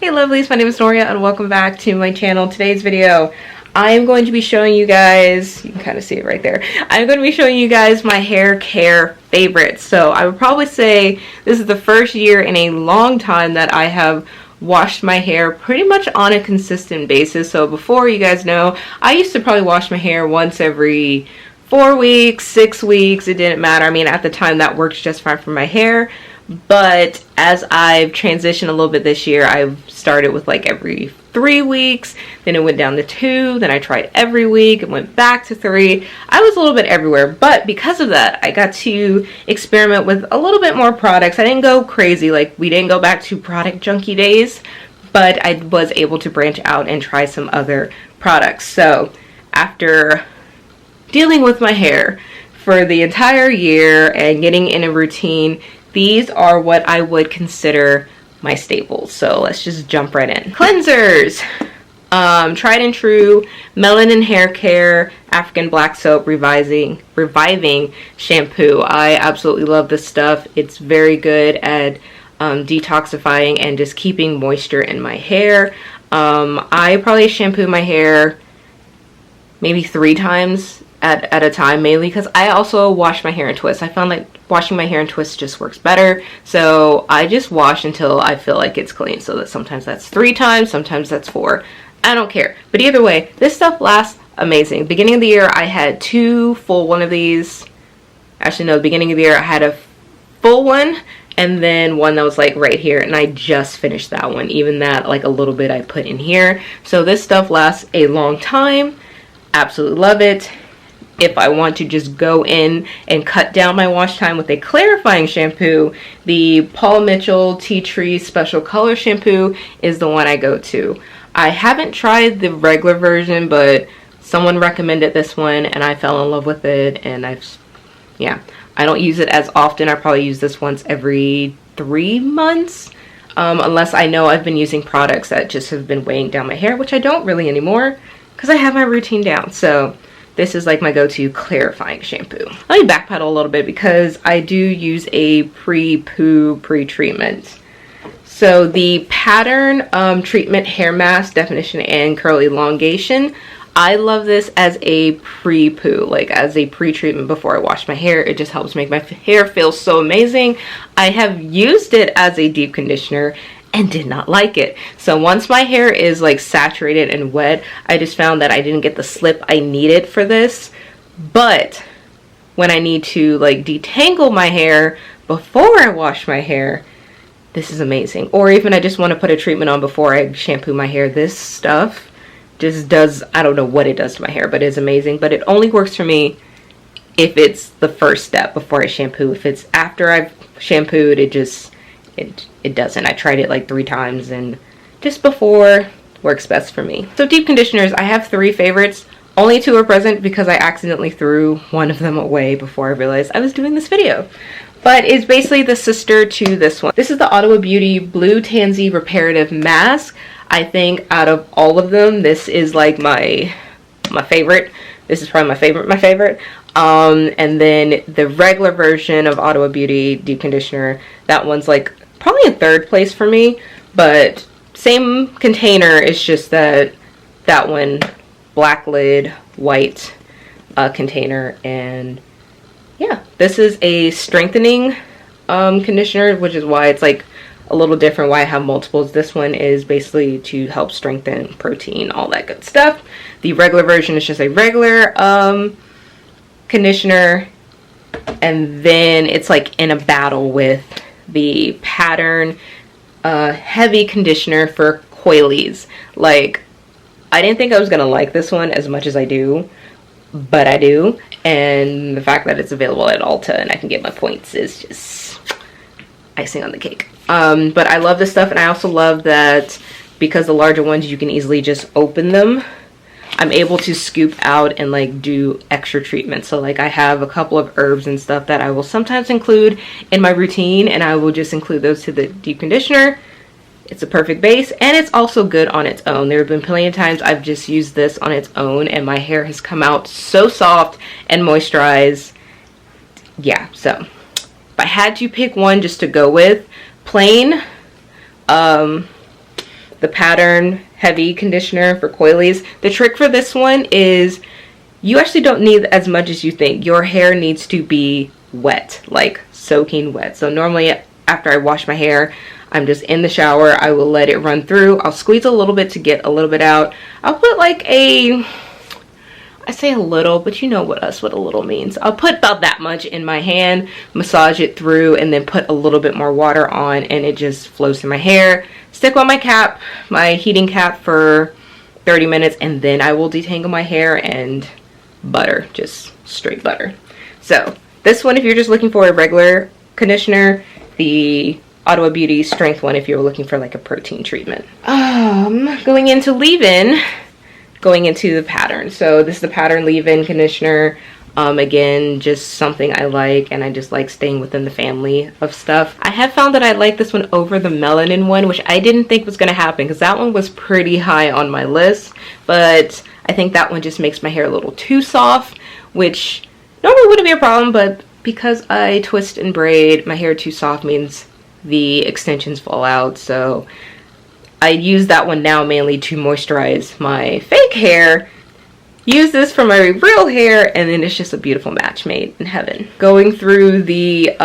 Hey lovelies, my name is Noria and welcome back to my channel. Today's video, I am going to be showing you guys, you can kind of see it right there, I'm going to be showing you guys my hair care favorites. So I would probably say this is the first year in a long time that I have washed my hair pretty much on a consistent basis. So before, you guys know, I used to probably wash my hair once every 4 weeks, 6 weeks, it didn't matter. I mean, at the time that works just fine for my hair. But as I've transitioned a little bit this year, I've started with like every 3 weeks, then it went down to 2, then I tried every week, and went back to 3. I was a little bit everywhere, but because of that, I got to experiment with a little bit more products. I didn't go crazy, like we didn't go back to product junkie days, but I was able to branch out and try some other products. So after dealing with my hair for the entire year and getting in a routine, these are what I would consider my staples. So let's just jump right in. Cleansers. Tried and true melanin hair care African black soap reviving shampoo. I absolutely love this stuff. It's very good at detoxifying and just keeping moisture in my hair. I probably shampoo my hair maybe 3 times at a time, mainly because I also wash my hair in twists. I found like washing my hair in twists just works better, so I just wash until I feel like it's clean. So that sometimes that's 3 times, sometimes that's 4. I don't care, but either way, this stuff lasts amazing. Beginning of the year, I had 2 full one of these. Actually, no, beginning of the year I had a full one, and then one that was like right here, and I just finished that one. Even that, like a little bit I put in here. So this stuff lasts a long time. Absolutely love it. If I want to just go in and cut down my wash time with a clarifying shampoo, the Paul Mitchell Tea Tree Special Color Shampoo is the one I go to. I haven't tried the regular version, but someone recommended this one and I fell in love with it, and I don't use it as often. I probably use this once every 3 months, unless I know I've been using products that just have been weighing down my hair, which I don't really anymore because I have my routine down. So this is like my go-to clarifying shampoo. Let me backpedal a little bit because I do use a pre-poo pre-treatment. So the Pattern Treatment Hair Mask Definition and Curl Elongation, I love this as a pre-poo, like as a pre-treatment before I wash my hair. It just helps make my hair feel so amazing. I have used it as a deep conditioner and did not like it. So once my hair is like saturated and wet, I just found that I didn't get the slip I needed for this. But when I need to like detangle my hair before I wash my hair, this is amazing. Or even I just want to put a treatment on before I shampoo my hair. This stuff just does, I don't know what it does to my hair, but it's amazing. But it only works for me if it's the first step before I shampoo. If it's after I've shampooed, it doesn't. I tried it like 3 times, and just before works best for me. So deep conditioners, I have 3 favorites. Only 2 are present because I accidentally threw one of them away before I realized I was doing this video. But it's basically the sister to this one. This is the Ottawa Beauty Blue Tansy Reparative Mask. I think out of all of them, this is like my favorite. This is probably my favorite. And then the regular version of Ottawa Beauty Deep Conditioner, that one's like probably in 3rd place for me, but same container. It's just that one black lid, white container. And yeah, this is a strengthening conditioner, which is why it's like a little different, why I have multiples. This one is basically to help strengthen protein, all that good stuff. The regular version is just a regular conditioner, and then it's like in a battle with the Pattern heavy conditioner for coilies. Like, I didn't think I was gonna like this one as much as I do, but I do, and the fact that it's available at Ulta and I can get my points is just icing on the cake. But I love this stuff, and I also love that because the larger ones you can easily just open them, I'm able to scoop out and like do extra treatments. So like I have a couple of herbs and stuff that I will sometimes include in my routine, and I will just include those to the deep conditioner. It's a perfect base, and it's also good on its own. There have been plenty of times I've just used this on its own and my hair has come out so soft and moisturized. Yeah, so if I had to pick one just to go with, plain the Pattern Heavy Conditioner for coilies. The trick for this one is you actually don't need as much as you think. Your hair needs to be wet, like soaking wet. So normally after I wash my hair, I'm just in the shower. I will let it run through. I'll squeeze a little bit to get a little bit out. I'll put like I say a little, but you know what a little means. I'll put about that much in my hand, massage it through, and then put a little bit more water on, and it just flows through my hair. Stick on my cap, my heating cap, for 30 minutes, and then I will detangle my hair and butter, just straight butter. So this one, if you're just looking for a regular conditioner, the Ottawa Beauty Strength one if you're looking for like a protein treatment. Going into leave-in, going into the Pattern. So this is the Pattern leave-in conditioner. Again, just something I like, and I just like staying within the family of stuff. I have found that I like this one over the melanin one, which I didn't think was going to happen because that one was pretty high on my list, but I think that one just makes my hair a little too soft, which normally wouldn't be a problem, but because I twist and braid, my hair too soft means the extensions fall out. So I use that one now mainly to moisturize my fake hair, use this for my real hair, and then it's just a beautiful match made in heaven. Going through the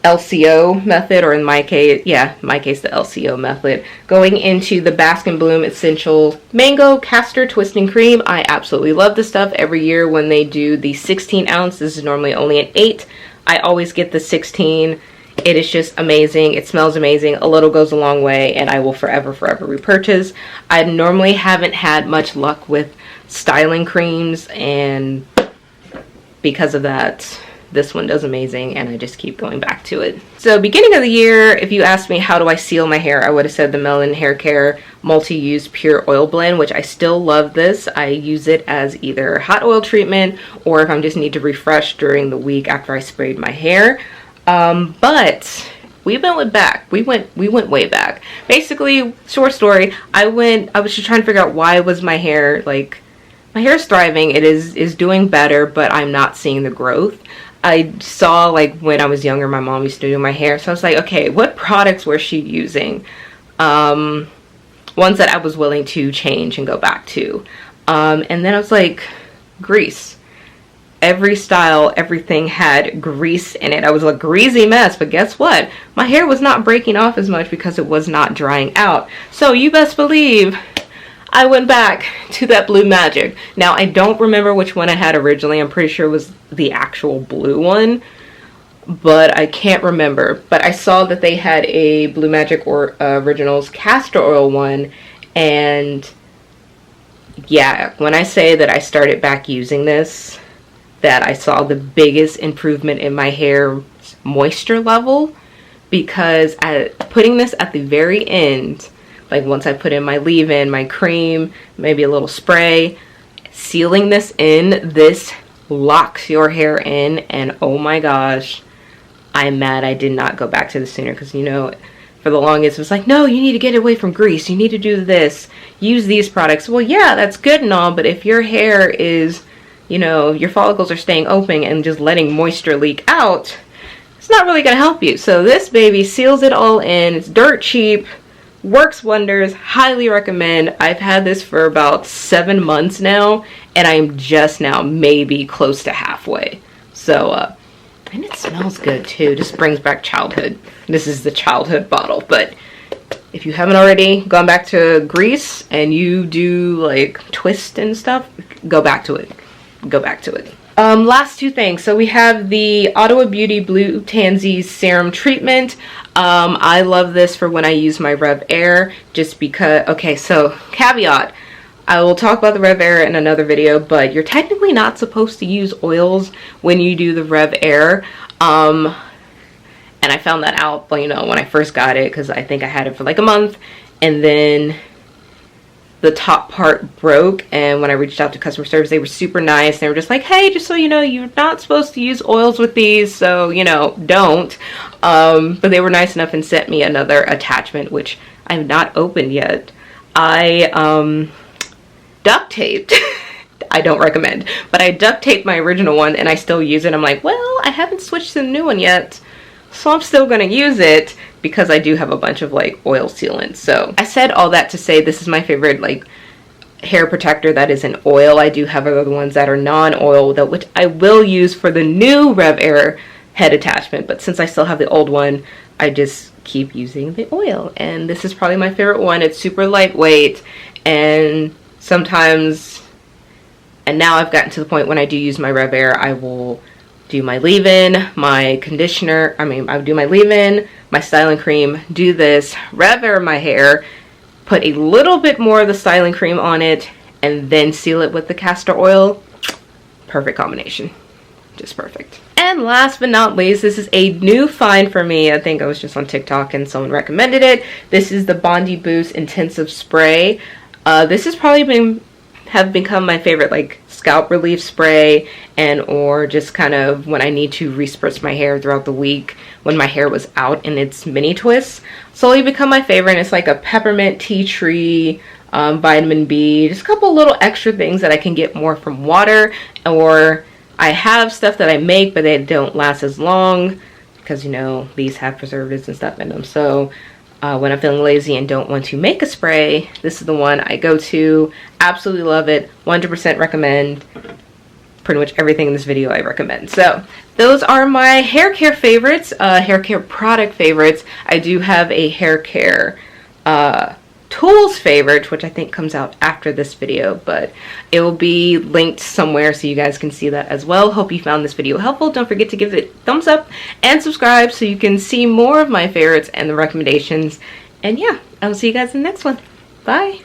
LCO method, or in my case, the LCO method. Going into the Bask and Bloom Essential Mango Castor Twisting Cream. I absolutely love this stuff. Every year when they do the 16 ounce, this is normally only an 8. I always get the 16. It is just amazing. It smells amazing. A little goes a long way, and I will forever repurchase. I normally haven't had much luck with styling creams, and because of that, this one does amazing, and I just keep going back to it. So beginning of the year, if you asked me how do I seal my hair, I would have said the Melanin Hair Care Multi-Use Pure Oil Blend, which I still love this. I use it as either hot oil treatment, or if I just need to refresh during the week after I sprayed my hair. But we went way back. Basically, short story, I was just trying to figure out why was my hair, like, my hair is thriving, it is doing better, but I'm not seeing the growth. I saw, like, when I was younger, my mom used to do my hair, so I was like, okay, what products was she using? Ones that I was willing to change and go back to. And then I was like, grease. Every style, everything had grease in it. I was a greasy mess, but guess what? My hair was not breaking off as much because it was not drying out. So you best believe I went back to that Blue Magic. Now, I don't remember which one I had originally. I'm pretty sure it was the actual blue one, but I can't remember. But I saw that they had a Blue Magic or Originals castor oil one, and yeah, when I say that I started back using this, that I saw the biggest improvement in my hair moisture level, because putting this at the very end, like once I put in my leave-in, my cream, maybe a little spray, sealing this in, this locks your hair in, and oh my gosh, I'm mad I did not go back to this sooner, because, you know, for the longest it was like, no, you need to get away from grease, you need to do this, use these products. Well, yeah, that's good and all, but if your hair is, you know, your follicles are staying open and just letting moisture leak out, it's not really going to help you. So this baby seals it all in. It's dirt cheap, works wonders, highly recommend. I've had this for about 7 months now, and I'm just now maybe close to halfway. So, and it smells good too. Just brings back childhood. This is the childhood bottle, but if you haven't already gone back to grease and you do like twist and stuff, go back to it. Go back to it. Last two things. So we have the Ottawa Beauty Blue Tansy Serum Treatment. I love this for when I use my Rev Air, just because, okay, so caveat, I will talk about the Rev Air in another video, but you're technically not supposed to use oils when you do the Rev Air. And I found that out, you know, when I first got it, because I think I had it for like a month, and then the top part broke, and when I reached out to customer service, they were super nice. They were just like, hey, just so you know, you're not supposed to use oils with these, so, you know, don't. But they were nice enough and sent me another attachment, which I have not opened yet. I duct taped. I don't recommend, but I duct taped my original one, and I still use it. I'm like, well, I haven't switched to the new one yet, so I'm still gonna use it because I do have a bunch of like oil sealants. So I said all that to say this is my favorite like hair protector that is in oil. I do have other ones that are non-oil, that which I will use for the new Rev Air head attachment, but since I still have the old one, I just keep using the oil, and this is probably my favorite one. It's super lightweight, and sometimes, and now I've gotten to the point when I do use my Rev Air, I will do my leave-in, my conditioner, I do my leave-in, my styling cream, do this, Rev Air my hair, put a little bit more of the styling cream on it, and then seal it with the castor oil. Perfect combination. Just perfect. And last but not least, this is a new find for me. I think I was just on TikTok and someone recommended it. This is the Bondi Boost Intensive Spray. This has probably become my favorite like scalp relief spray, and or just kind of when I need to respritz my hair throughout the week when my hair was out in its mini twists. Slowly become my favorite. It's like a peppermint, tea tree, vitamin B, just a couple little extra things that I can get more from water, or I have stuff that I make but they don't last as long because, you know, these have preservatives and stuff in them. So when I'm feeling lazy and don't want to make a spray, this is the one I go to. Absolutely love it. 100% recommend. Pretty much everything in this video I recommend. So those are my hair care favorites, hair care product favorites. I do have a hair care tools favorite, which I think comes out after this video, but it will be linked somewhere so you guys can see that as well. Hope you found this video helpful. Don't forget to give it a thumbs up and subscribe so you can see more of my favorites and the recommendations. And yeah, I'll see you guys in the next one. Bye.